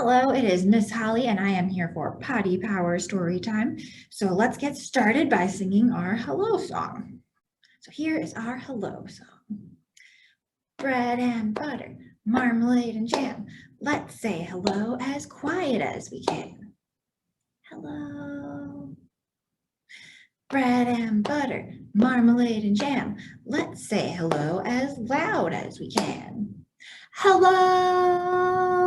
Hello, it is Miss Holly, and I am here for Potty Power story time. So let's get started by singing our hello song. So here is our hello song. Bread and butter, marmalade and jam. Let's say hello as quiet as we can. Hello. Bread and butter, marmalade and jam. Let's say hello as loud as we can. Hello.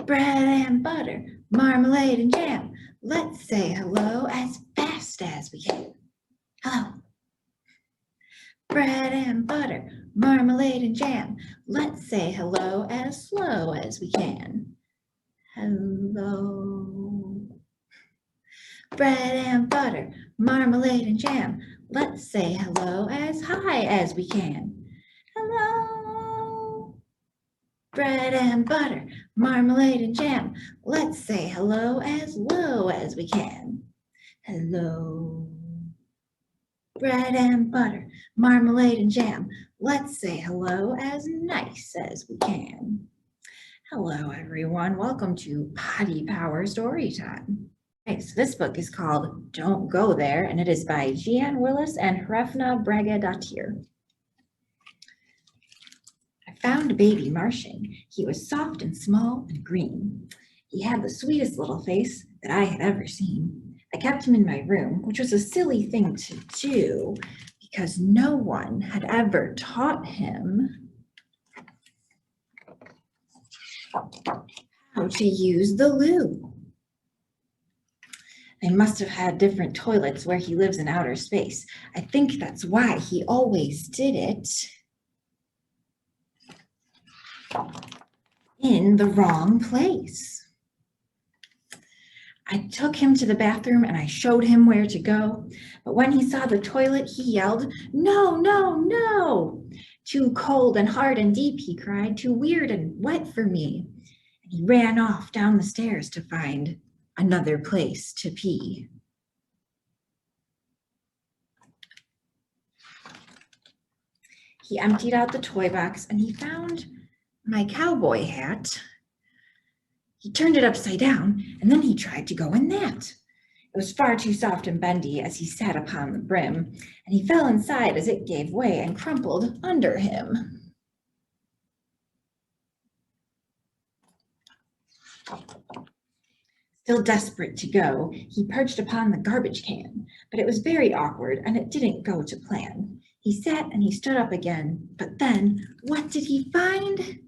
Bread and butter, marmalade and jam. Let's say hello as fast as we can. Hello. Bread and butter, marmalade and jam. Let's say hello as slow as we can. Hello. Bread and butter, marmalade and jam. Let's say hello as high as we can. Hello. Bread and butter, marmalade and jam. Let's say hello as low as we can. Hello. Bread and butter, marmalade and jam. Let's say hello as nice as we can. Hello, everyone. Welcome to Potty Power Storytime. Okay, so this book is called Don't Go There, and it is by Jean Willis and Hrefna Bragadottir. I found baby Martian. He was soft and small and green. He had the sweetest little face that I had ever seen. I kept him in my room, which was a silly thing to do because no one had ever taught him how to use the loo. They must have had different toilets where he lives in outer space. I think that's why he always did it in the wrong place. I took him to the bathroom and I showed him where to go. But when he saw the toilet, he yelled, "No, no, no!" "Too cold and hard and deep," he cried, "too weird and wet for me." And he ran off down the stairs to find another place to pee. He emptied out the toy box and he found my cowboy hat. He turned it upside down, and then he tried to go in that. It was far too soft and bendy as he sat upon the brim, and he fell inside as it gave way and crumpled under him. Still desperate to go, he perched upon the garbage can, but it was very awkward and it didn't go to plan. He sat and he stood up again, but then what did he find?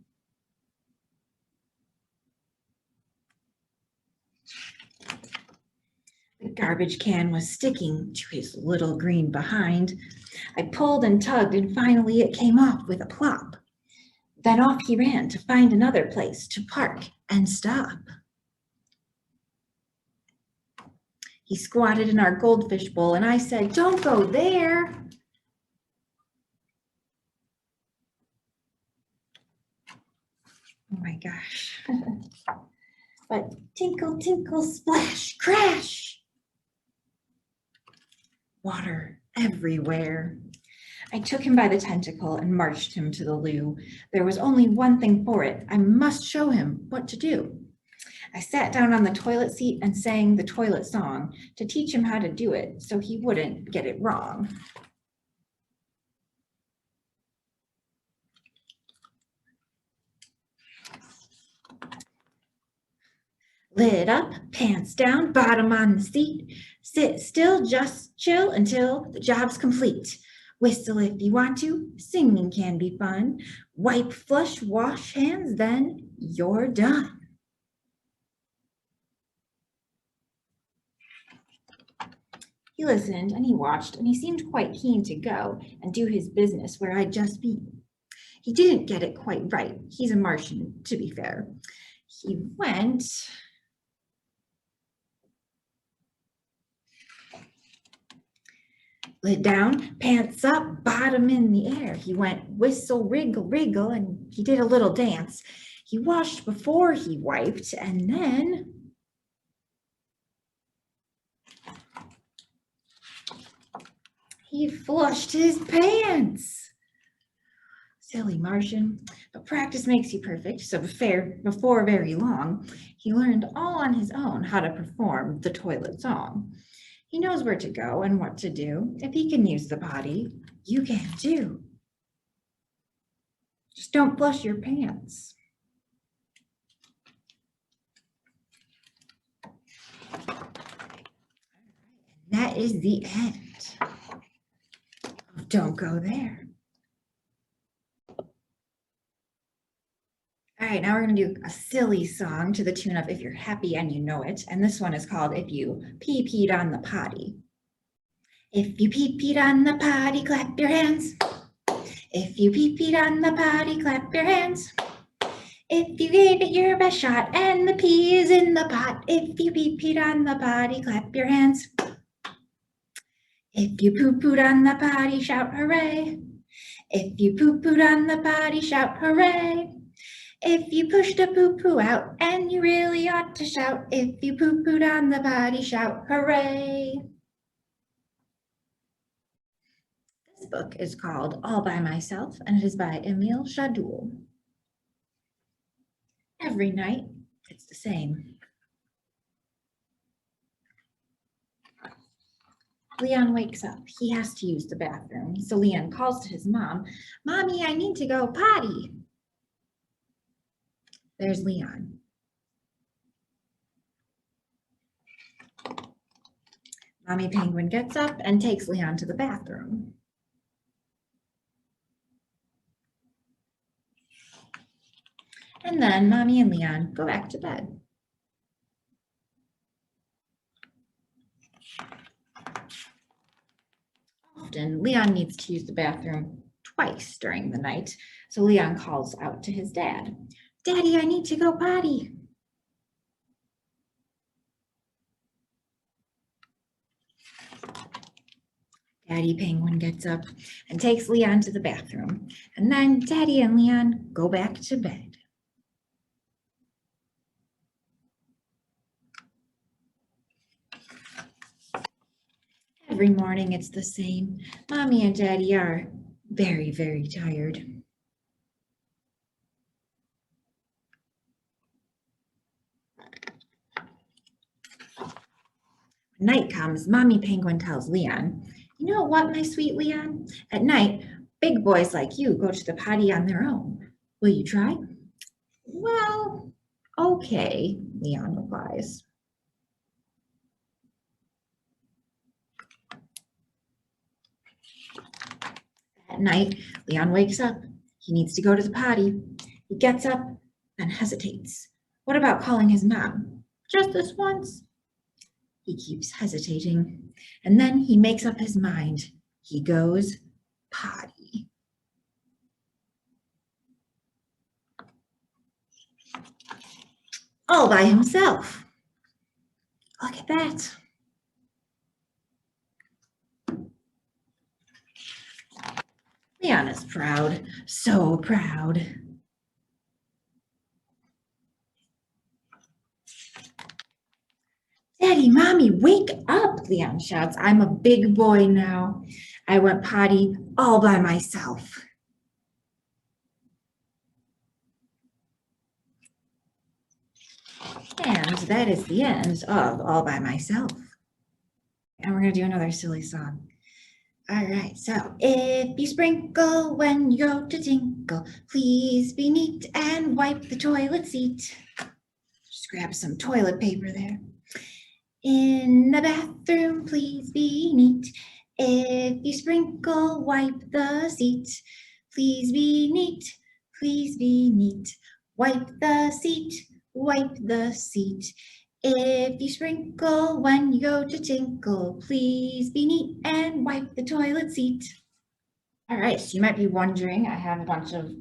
The garbage can was sticking to his little green behind. I pulled and tugged, and finally it came off with a plop. Then off he ran to find another place to park and stop. He squatted in our goldfish bowl, and I said, "Don't go there." Oh my gosh. But tinkle, tinkle, splash, crash. Water everywhere. I took him by the tentacle and marched him to the loo. There was only one thing for it. I must show him what to do. I sat down on the toilet seat and sang the toilet song to teach him how to do it so he wouldn't get it wrong. Lid up, pants down, bottom on the seat. Sit still, just chill until the job's complete. Whistle if you want to, singing can be fun. Wipe, flush, wash hands, then you're done. He listened and he watched and he seemed quite keen to go and do his business where I'd just been. He didn't get it quite right. He's a Martian, to be fair. He went lid down, pants up, bottom in the air. He went whistle, wriggle, wriggle, and he did a little dance. He washed before he wiped, and then he flushed his pants. Silly Martian. But practice makes you perfect, so before very long, he learned all on his own how to perform the toilet song. He knows where to go and what to do. If he can use the potty, you can too. Just don't flush your pants. That is the end of Don't Go There. All right, now we're going to do a silly song to the tune of If You're Happy and You Know It. And this one is called If You Pee-Peed on the Potty. If you pee-peed on the potty, clap your hands. If you pee-peed on the potty, clap your hands. If you gave it your best shot and the pee is in the pot. If you pee-peed on the potty, clap your hands. If you poo-pooed on the potty, shout hooray. If you poo-pooed on the potty, shout hooray. If you pushed a poo-poo out, and you really ought to shout, if you poo-pooed on the potty, shout hooray. This book is called All by Myself, and it is by Emile Chadul. Every night, it's the same. Leon wakes up. He has to use the bathroom. So Leon calls to his mom, "Mommy, I need to go potty." There's Leon. Mommy Penguin gets up and takes Leon to the bathroom. And then Mommy and Leon go back to bed. Often, Leon needs to use the bathroom twice during the night, so Leon calls out to his dad, "Daddy, I need to go potty." Daddy Penguin gets up and takes Leon to the bathroom, and then Daddy and Leon go back to bed. Every morning it's the same. Mommy and Daddy are very, very tired. When night comes, Mommy Penguin tells Leon, "You know what, my sweet Leon? At night, big boys like you go to the potty on their own. Will you try?" "Well, okay," Leon replies. At night, Leon wakes up. He needs to go to the potty. He gets up and hesitates. What about calling his mom? Just this once? He keeps hesitating, and then he makes up his mind. He goes potty. All by himself. Look at that. Leon is proud, so proud. "Daddy, Mommy, wake up," Leon shouts. "I'm a big boy now. I went potty all by myself." And that is the end of All by Myself. And we're going to do another silly song. All right, so if you sprinkle when you go to tinkle, please be neat and wipe the toilet seat. Just grab some toilet paper there. In the bathroom, please be neat. If you sprinkle, wipe the seat. Please be neat, please be neat. Wipe the seat, wipe the seat. If you sprinkle when you go to tinkle, please be neat and wipe the toilet seat. All right, so you might be wondering, I have a bunch of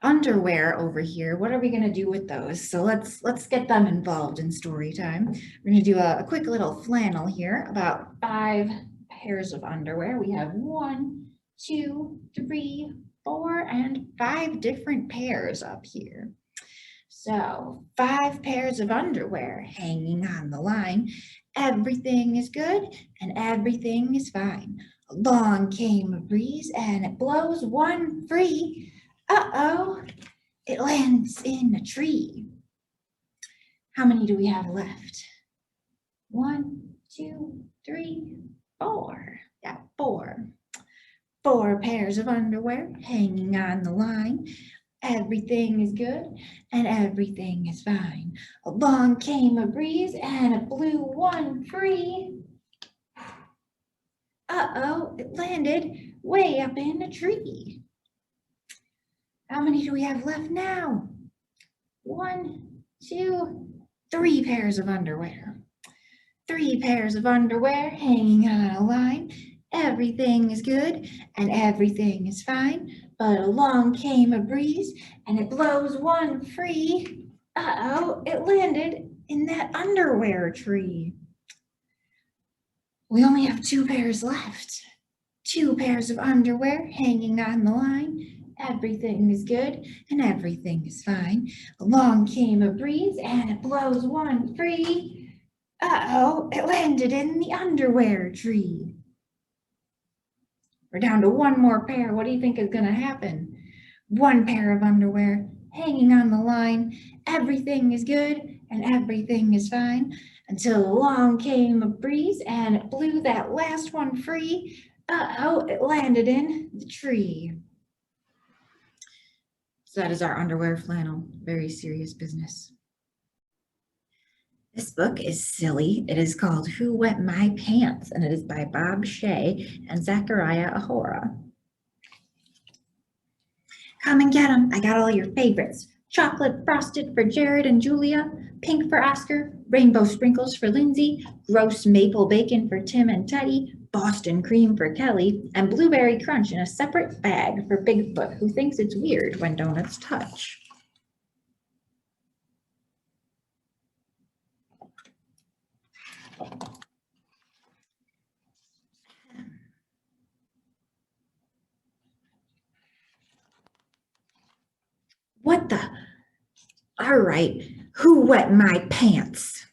underwear over here. What are we gonna do with those? So let's get them involved in story time. We're gonna do a quick little flannel here, about 5 pairs of underwear. We have 1, 2, 3, 4, and 5 different pairs up here. So 5 pairs of underwear hanging on the line. Everything is good and everything is fine. Along came a breeze and it blows one free. Uh-oh, it lands in a tree. How many do we have left? 1, 2, 3, 4. Got 4. 4 pairs of underwear hanging on the line. Everything is good and everything is fine. Along came a breeze and it blew one free. Uh-oh, it landed way up in a tree. How many do we have left now? 1, 2, 3 pairs of underwear. 3 pairs of underwear hanging on a line. Everything is good and everything is fine. But along came a breeze and it blows one free. Uh-oh, it landed in that underwear tree. We only have 2 pairs left. 2 pairs of underwear hanging on the line. Everything is good and everything is fine. Along came a breeze and it blows one free. Uh-oh, it landed in the underwear tree. We're down to 1 more pair. What do you think is going to happen? 1 pair of underwear hanging on the line. Everything is good and everything is fine until along came a breeze and it blew that last one free. Uh-oh, it landed in the tree. So that is our underwear flannel. Very serious business. This book is silly. It is called Who Wet My Pants? And it is by Bob Shea and Zachariah Ahora. Come and get them. I got all your favorites. Chocolate frosted for Jared and Julia, pink for Oscar, rainbow sprinkles for Lindsay, gross maple bacon for Tim and Teddy, Boston cream for Kelly, and blueberry crunch in a separate bag for Bigfoot, who thinks it's weird when donuts touch. What the? All right, who wet my pants?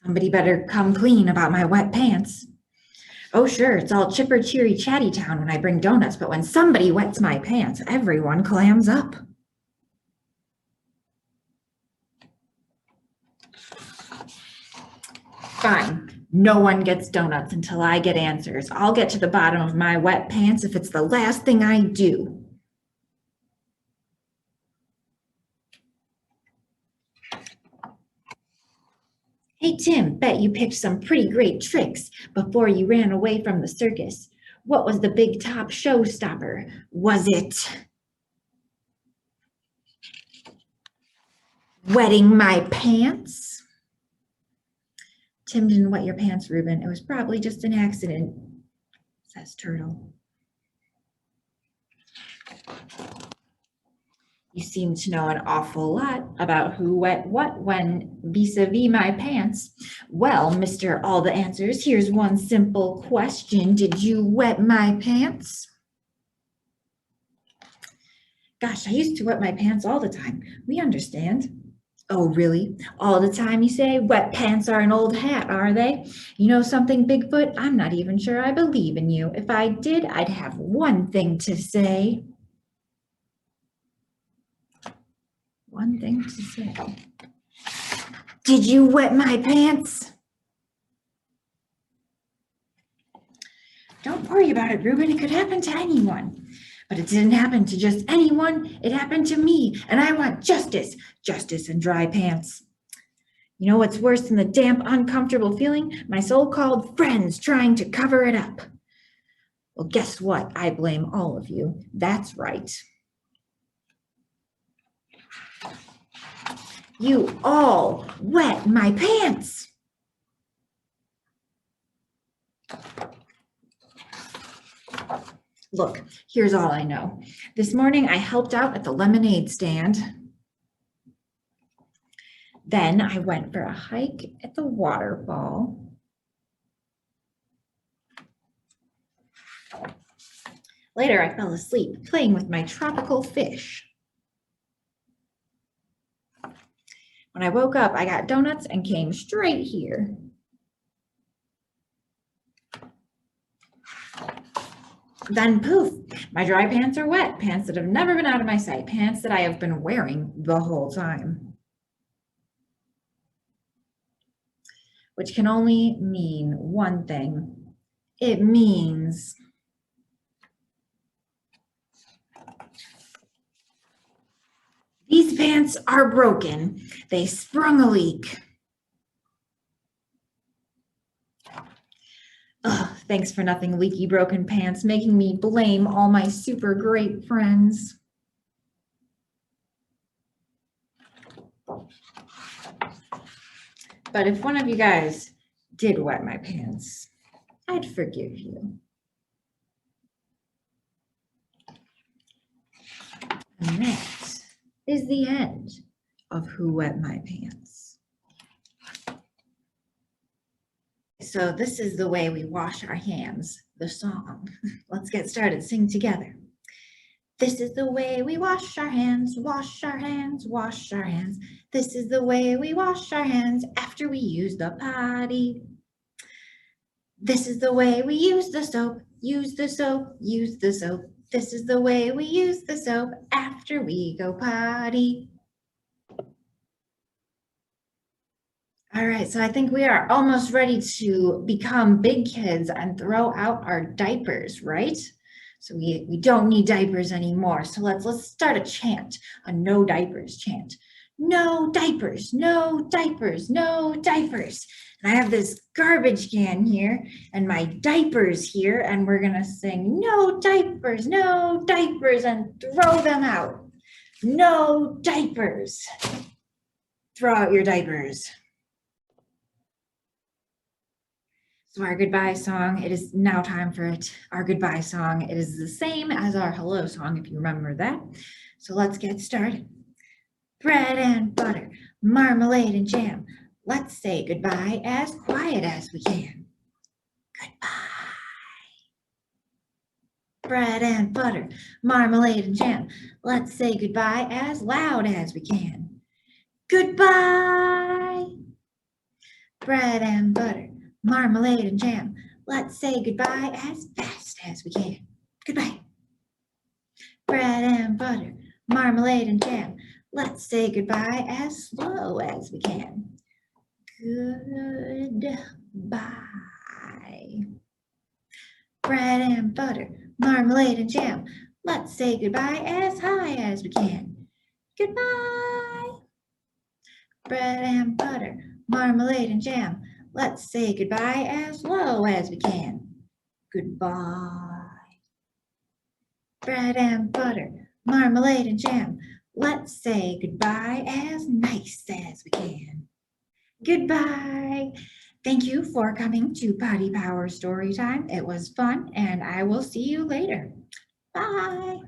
Somebody better come clean about my wet pants. Oh, sure, it's all chipper, cheery, chatty town when I bring donuts, but when somebody wets my pants, everyone clams up. Fine, no one gets donuts until I get answers. I'll get to the bottom of my wet pants if it's the last thing I do. Hey, Tim, bet you picked some pretty great tricks before you ran away from the circus. What was the big top showstopper? Was it wetting my pants? Tim didn't wet your pants, Reuben. It was probably just an accident, says Turtle. You seem to know an awful lot about who wet what when vis-a-vis my pants. Well, Mr. All the Answers, here's one simple question. Did you wet my pants? Gosh, I used to wet my pants all the time. We understand. Oh, really? All the time, you say? Wet pants are an old hat, are they? You know something, Bigfoot? I'm not even sure I believe in you. If I did, I'd have one thing to say. One thing to say. Did you wet my pants? Don't worry about it, Reuben. It could happen to anyone. But it didn't happen to just anyone. It happened to me, and I want justice. Justice and dry pants. You know what's worse than the damp, uncomfortable feeling? My so-called friends trying to cover it up. Well, guess what? I blame all of you. That's right. You all wet my pants. Look, here's all I know. This morning I helped out at the lemonade stand. Then I went for a hike at the waterfall. Later I fell asleep playing with my tropical fish. When I woke up, I got donuts and came straight here. Then poof, my dry pants are wet, pants that have never been out of my sight, pants that I have been wearing the whole time. Which can only mean one thing. It means these pants are broken. They sprung a leak. Ugh, thanks for nothing, leaky broken pants, making me blame all my super great friends. But if one of you guys did wet my pants, I'd forgive you. And that is the end of Who Wet My Pants. So this is the way we wash our hands, the song. Let's get started, sing together. This is the way we wash our hands, wash our hands, wash our hands. This is the way we wash our hands after we use the potty. This is the way we use the soap, use the soap, use the soap. This is the way we use the soap after we go potty. All right, so I think we are almost ready to become big kids and throw out our diapers, right? So we don't need diapers anymore. So let's start a chant, a no diapers chant. No diapers, no diapers, no diapers. And I have this garbage can here and my diapers here, and we're gonna sing no diapers, and throw them out. No diapers. Throw out your diapers. So our goodbye song, it is now time for it. Our goodbye song, it is the same as our hello song, if you remember that. So let's get started. Bread and butter, marmalade and jam. Let's say goodbye as quiet as we can. Goodbye. Bread and butter, marmalade and jam. Let's say goodbye as loud as we can. Goodbye. Bread and butter, marmalade and jam. Let's say goodbye as fast as we can. Goodbye. Bread and butter, marmalade and jam. Let's say goodbye as slow as we can. Goodbye. Bread and butter, marmalade and jam. Let's say goodbye as high as we can. Goodbye. Bread and butter, marmalade and jam. Let's say goodbye as low as we can. Goodbye. Bread and butter, marmalade and jam. Let's say goodbye as nice as we can. Goodbye. Thank you for coming to Potty Power Story Time. It was fun, and I will see you later. Bye.